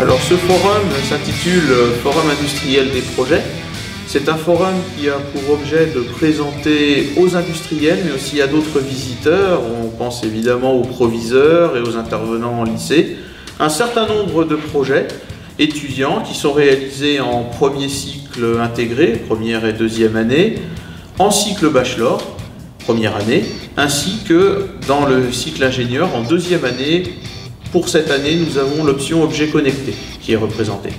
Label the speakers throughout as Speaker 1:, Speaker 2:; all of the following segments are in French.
Speaker 1: Alors ce forum s'intitule Forum industriel des projets. C'est un forum qui a pour objet de présenter aux industriels, mais aussi à d'autres visiteurs, on pense évidemment aux proviseurs et aux intervenants en lycée, un certain nombre de projets étudiants qui sont réalisés en premier cycle intégré, première et deuxième année, en cycle bachelor, première année, ainsi que dans le cycle ingénieur en deuxième année. Pour cette année, nous avons l'option objet connecté qui est représentée.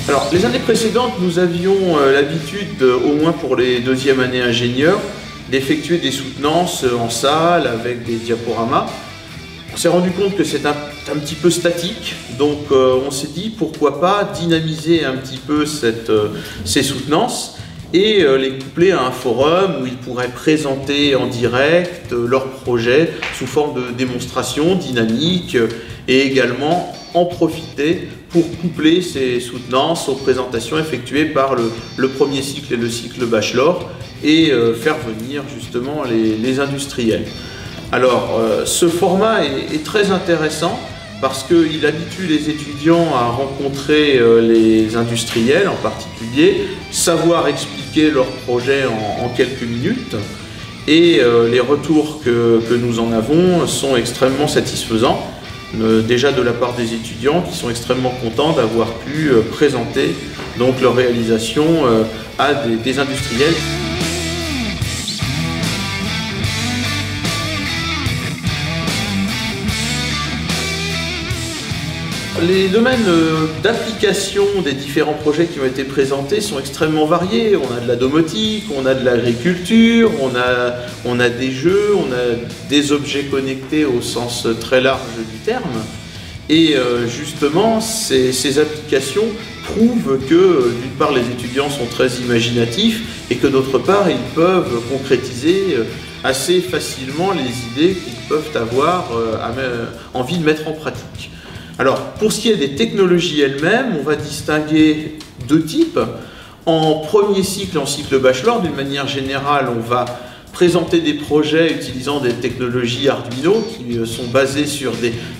Speaker 1: Alors, les années précédentes, nous avions l'habitude, au moins pour les deuxièmes années ingénieurs, d'effectuer des soutenances en salle avec des diaporamas. On s'est rendu compte que c'est un petit peu statique, donc on s'est dit pourquoi pas dynamiser un petit peu ces soutenances et les coupler à un forum où ils pourraient présenter en direct leurs projets sous forme de démonstration dynamique et également en profiter pour coupler ces soutenances aux présentations effectuées par le premier cycle et le cycle bachelor et faire venir justement les industriels. Alors, ce format est très intéressant parce qu'il habitue les étudiants à rencontrer les industriels en particulier, savoir expliquer leurs projets en quelques minutes et les retours que nous en avons sont extrêmement satisfaisants, déjà de la part des étudiants qui sont extrêmement contents d'avoir pu présenter donc leur réalisation à des industriels. Les domaines d'application des différents projets qui ont été présentés sont extrêmement variés. On a de la domotique, on a de l'agriculture, on a des jeux, on a des objets connectés au sens très large du terme. Et justement, ces applications prouvent que d'une part les étudiants sont très imaginatifs et que d'autre part ils peuvent concrétiser assez facilement les idées qu'ils peuvent avoir envie de mettre en pratique. Alors, pour ce qui est des technologies elles-mêmes, on va distinguer deux types. En premier cycle, en cycle bachelor, d'une manière générale, on va présenter des projets utilisant des technologies Arduino qui sont basées sur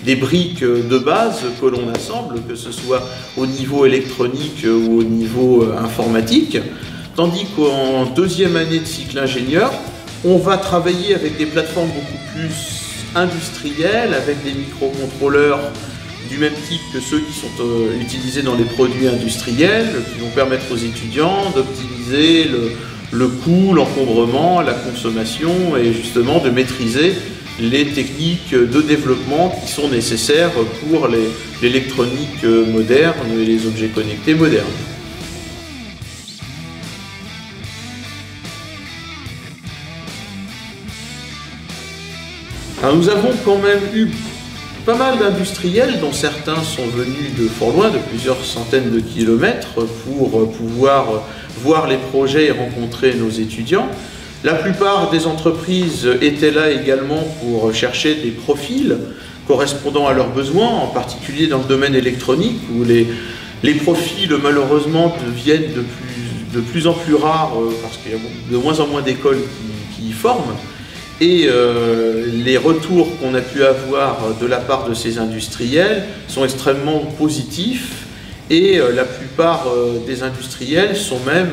Speaker 1: des briques de base que l'on assemble, que ce soit au niveau électronique ou au niveau informatique. Tandis qu'en deuxième année de cycle ingénieur, on va travailler avec des plateformes beaucoup plus industrielles, avec des microcontrôleurs du même type que ceux qui sont utilisés dans les produits industriels, qui vont permettre aux étudiants d'optimiser le coût, l'encombrement, la consommation et justement de maîtriser les techniques de développement qui sont nécessaires pour l'électronique moderne et les objets connectés modernes. Alors nous avons quand même eu pas mal d'industriels, dont certains sont venus de fort loin, de plusieurs centaines de kilomètres, pour pouvoir voir les projets et rencontrer nos étudiants. La plupart des entreprises étaient là également pour chercher des profils correspondant à leurs besoins, en particulier dans le domaine électronique, où les profils malheureusement deviennent de plus en plus rares, parce qu'il y a de moins en moins d'écoles qui y forment. Et les retours qu'on a pu avoir de la part de ces industriels sont extrêmement positifs et la plupart des industriels sont même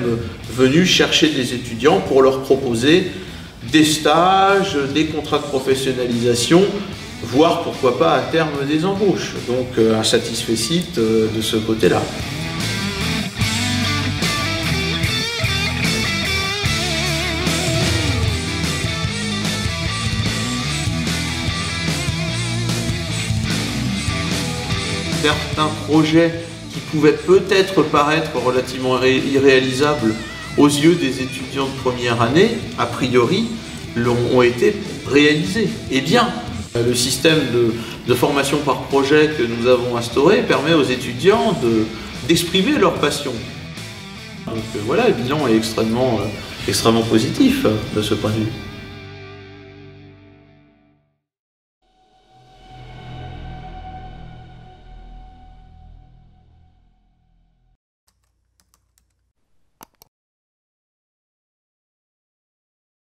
Speaker 1: venus chercher des étudiants pour leur proposer des stages, des contrats de professionnalisation, voire pourquoi pas à terme des embauches. Donc un satisfecit de ce côté-là. Certains projets qui pouvaient peut-être paraître relativement irréalisables aux yeux des étudiants de première année, a priori, ont été réalisés. Et bien, le système de formation par projet que nous avons instauré permet aux étudiants d'exprimer leur passion. Donc voilà, le bilan est extrêmement positif de ce point de vue.